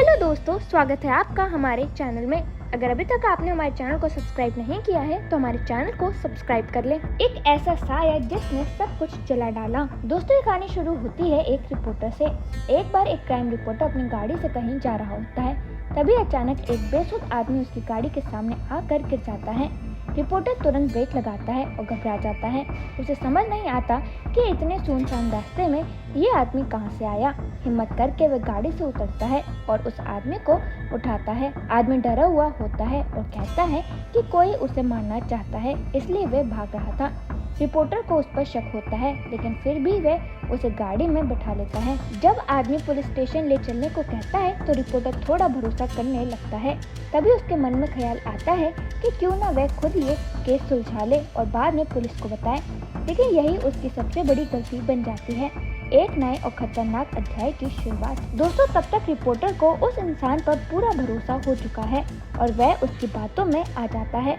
Hello दोस्तों, स्वागत है आपका हमारे चैनल में। अगर अभी तक आपने हमारे चैनल को सब्सक्राइब नहीं किया है तो हमारे चैनल को सब्सक्राइब कर लें। एक ऐसा साया जिसने सब कुछ जला डाला। दोस्तों, ये कहानी शुरू होती है एक रिपोर्टर से। एक बार एक क्राइम रिपोर्टर अपनी गाड़ी से कहीं जा रहा होता है। तभी अचानक एक बेसुध आदमी उसकी गाड़ी के सामने आकर गिर जाता है। रिपोर्टर तुरंत ब्रेक लगाता है और घबरा जाता है। उसे समझ नहीं आता कि इतने सुनसान रास्ते में ये आदमी कहां से आया। हिम्मत करके वह गाड़ी से उतरता है और उस आदमी को उठाता है। आदमी डरा हुआ होता है और कहता है कि कोई उसे मारना चाहता है, इसलिए वह भाग रहा था। रिपोर्टर को उस पर शक होता है, लेकिन फिर भी वह उसे गाड़ी में बैठा लेता है। जब आदमी पुलिस स्टेशन ले चलने को कहता है तो रिपोर्टर थोड़ा भरोसा करने लगता है। तभी उसके मन में ख्याल आता है कि क्यों ना वह खुद ये केस सुलझा ले और बाद में पुलिस को बताए। लेकिन यही उसकी सबसे बड़ी गलती बन जाती है। एक नए और खतरनाक अध्याय की शुरुआत। दोस्तों, तब तक रिपोर्टर को उस इंसान पर पूरा भरोसा हो चुका है और वह उसकी बातों में आ जाता है।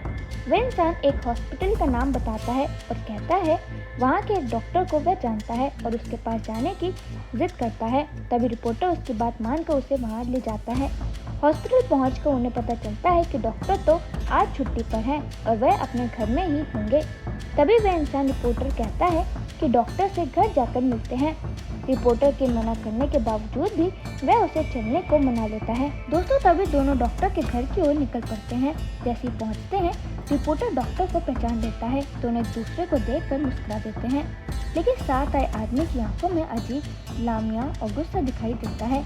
वह इंसान एक हॉस्पिटल का नाम बताता है और कहता है वहाँ के एक डॉक्टर को वह जानता है और उसके पास जाने की जिद करता है। तभी रिपोर्टर उसकी बात मानकर उसे वहाँ ले जाता है। हॉस्पिटल पहुंचकर उन्हें पता चलता है कि डॉक्टर तो आज छुट्टी पर है और वह अपने घर में ही होंगे। तभी वह इंसान रिपोर्टर कहता है कि डॉक्टर से घर जाकर मिलते हैं। रिपोर्टर के मना करने के बावजूद भी वह उसे चलने को मना लेता है। दोस्तों, तभी दोनों डॉक्टर के घर की ओर निकल पड़ते हैं। जैसे ही पहुंचते हैं, रिपोर्टर डॉक्टर को पहचान लेता है तो उन्हें एक दूसरे को देखकर मुस्कुरा देते हैं। लेकिन साथ आए आदमी की आंखों में अजीब लामिया और गुस्सा दिखाई देता है।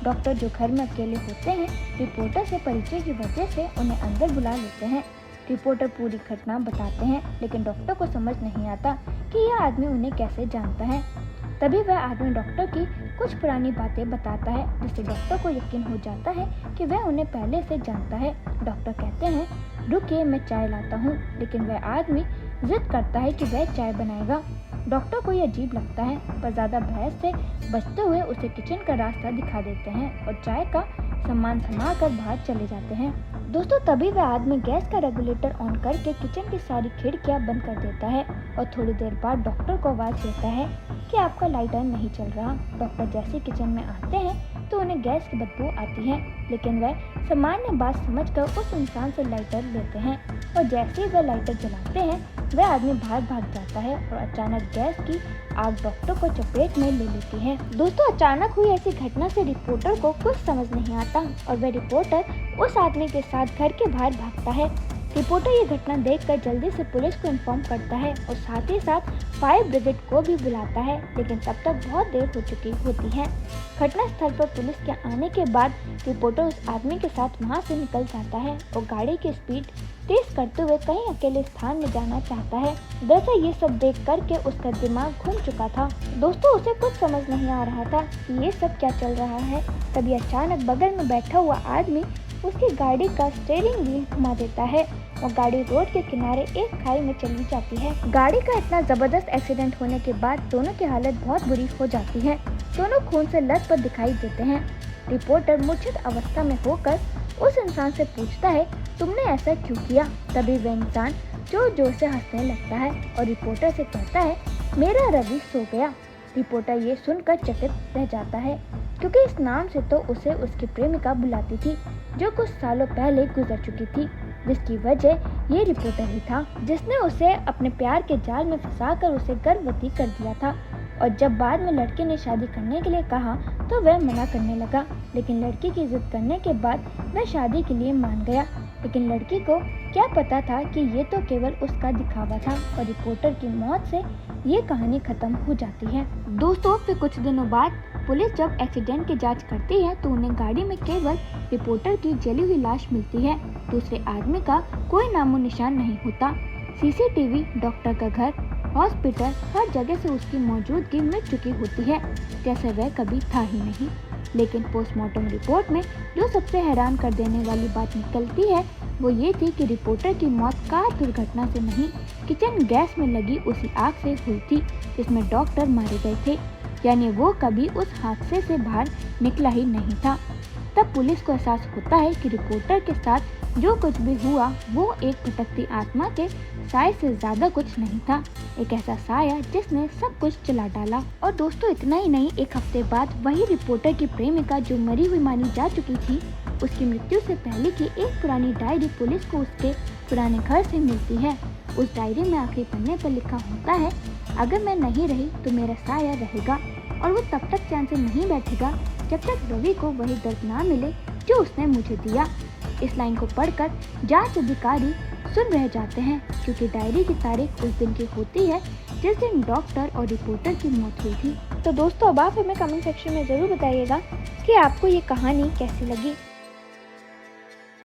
डॉक्टर, जो घर में अकेले होते हैं, रिपोर्टर से परिचय की वजह से उन्हें अंदर बुला लेते हैं। रिपोर्टर पूरी घटना बताते हैं, लेकिन डॉक्टर को समझ नहीं आता कि यह आदमी उन्हें कैसे जानता है। तभी वह आदमी डॉक्टर की कुछ पुरानी बातें बताता है, जिससे डॉक्टर को यकीन हो जाता है कि वह उन्हें पहले से जानता है। डॉक्टर कहते हैं, रुकिए, मैं चाय लाता हूँ। लेकिन वह आदमी जिद करता है कि वह चाय बनाएगा। डॉक्टर को यह अजीब लगता है, पर ज्यादा बहस से बचते हुए उसे किचन का रास्ता दिखा देते हैं और चाय का सामान थमाकर बाहर चले जाते हैं। दोस्तों, तभी वह आदमी गैस का रेगुलेटर ऑन करके किचन की सारी खिड़कियां बंद कर देता है और थोड़ी देर बाद डॉक्टर को आवाज देता है कि आपका लाइटर नहीं चल रहा। डॉक्टर जैसे किचन में आते हैं तो उन्हें गैस की बदबू आती है, लेकिन वह सामान्य बात समझकर उस इंसान से लाइटर लेते हैं और जैसे ही वह लाइटर जलाते हैं, वह आदमी बाहर भाग जाता है और अचानक गैस की आग डॉक्टर को चपेट में ले लेती है। दोस्तों, अचानक हुई ऐसी घटना से रिपोर्टर को कुछ समझ नहीं आता और वह रिपोर्टर उस आदमी के साथ घर के बाहर भागता है। रिपोर्टर ये घटना देखकर जल्दी से पुलिस को इन्फॉर्म करता है और साथ ही साथ फायर ब्रिगेड को भी बुलाता है, लेकिन तब तक बहुत देर हो चुकी होती है। घटना स्थल पर पुलिस के आने के बाद रिपोर्टर उस आदमी के साथ वहां से निकल जाता है और गाड़ी की स्पीड तेज करते हुए कहीं अकेले स्थान में जाना चाहता है। दरअसल ये सब देख करके उसका दिमाग घूम चुका था। दोस्तों, उसे कुछ समझ नहीं आ रहा था कि ये सब क्या चल रहा है। तभी अचानक बगल में बैठा हुआ आदमी उसकी गाड़ी का स्टीयरिंग व्हील घुमा देता है और गाड़ी रोड के किनारे एक खाई में चली जाती है। गाड़ी का इतना जबरदस्त एक्सीडेंट होने के बाद दोनों की हालत बहुत बुरी हो जाती है। दोनों खून से लथपथ दिखाई देते हैं। रिपोर्टर मूर्छित अवस्था में होकर उस इंसान से पूछता है, तुमने ऐसा क्यों किया? तभी वह इंसान जोर जोर से हंसने लगता है और रिपोर्टर से कहता है, मेरा रवि सो गया। रिपोर्टर ये सुनकर चकित रह जाता है, क्योंकि इस नाम से तो उसे उसकी प्रेमिका बुलाती थी, जो कुछ सालों पहले गुजर चुकी थी, जिसकी वजह ये रिपोर्टर ही था, जिसने उसे अपने प्यार के जाल में फंसाकर उसे गर्भवती कर दिया था। और जब बाद में लड़के ने शादी करने के लिए कहा तो वह मना करने लगा, लेकिन लड़की की जिद करने के बाद वह शादी के लिए मान गया। लेकिन लड़की को क्या पता था कि ये तो केवल उसका दिखावा था और रिपोर्टर की मौत से ये कहानी खत्म हो जाती है। दोस्तों, फिर कुछ दिनों बाद पुलिस जब एक्सीडेंट की जांच करती है तो उन्हें गाड़ी में केवल रिपोर्टर की जली हुई लाश मिलती है। दूसरे आदमी का कोई नामो निशान नहीं होता। सीसीटीवी, डॉक्टर का घर, हॉस्पिटल, हर जगह से उसकी मौजूदगी मिट चुकी होती है, जैसे वह कभी था ही नहीं। लेकिन पोस्टमार्टम रिपोर्ट में जो सबसे हैरान कर देने वाली बात निकलती है वो ये थी कि रिपोर्टर की मौत कार दुर्घटना से नहीं, किचन गैस में लगी उसी आग से हुई थी जिसमें डॉक्टर मारे गए थे। यानी वो कभी उस हादसे से बाहर निकला ही नहीं था। तब पुलिस को एहसास होता है कि रिपोर्टर के साथ जो कुछ भी हुआ वो एक भटकती आत्मा के शायद से ज्यादा कुछ नहीं था, एक ऐसा साया जिसने सब कुछ जला डाला। और दोस्तों इतना ही नहीं, एक हफ्ते बाद वही रिपोर्टर की प्रेमिका जो मरी हुई मानी जा चुकी थी, उसकी मृत्यु से पहले की एक पुरानी डायरी पुलिस को उसके पुराने घर से मिलती है। उस डायरी में आखिरी पन्ने पर लिखा होता है, अगर मैं नहीं रही तो मेरा साया रहेगा और वो तब तक चैन से नहीं बैठेगा जब तक रवि को वही दर्द ना मिले जो उसने मुझे दिया। इस लाइन को पढ़कर जांच अधिकारी सुन रह जाते हैं, क्योंकि डायरी की तारीख उस दिन की होती है जिस दिन डॉक्टर और रिपोर्टर की मौत हुई थी। तो दोस्तों अब आप हमें कमेंट सेक्शन में ज़रूर बताइएगा कि आपको ये कहानी कैसी लगी।